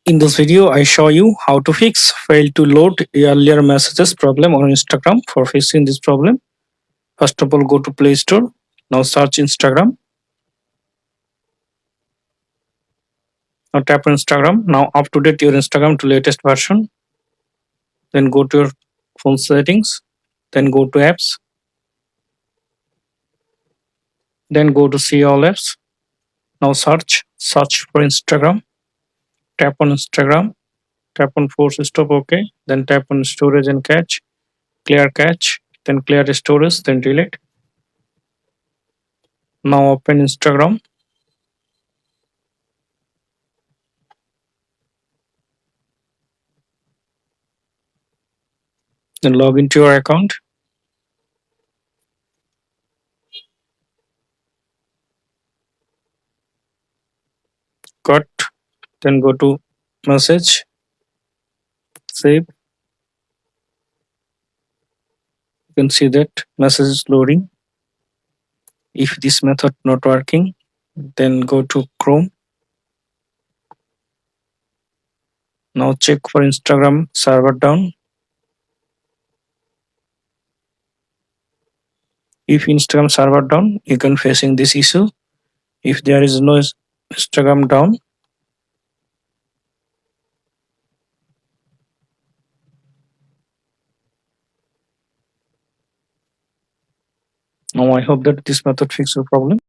In this video, I show you how to fix fail to load earlier messages problem on Instagram. For fixing this problem, first of all, go to Play Store. Now search Instagram. Now tap on Instagram. Now up to date your Instagram to latest version. Then go to your phone settings. Then go to apps. Then go to see all apps. Now search for Instagram. Tap on Instagram. Tap on force stop. OK. Then tap on storage and cache. Clear cache. Then clear storage. Then delete. Now open Instagram. Then log into your account. Cut. Then go to message. Save. You can see that message is loading. If this method not working, then go to Chrome. Now check for Instagram server down. If Instagram server down, you can facing this issue. If there is no Instagram down, now I hope that this method fix your problem.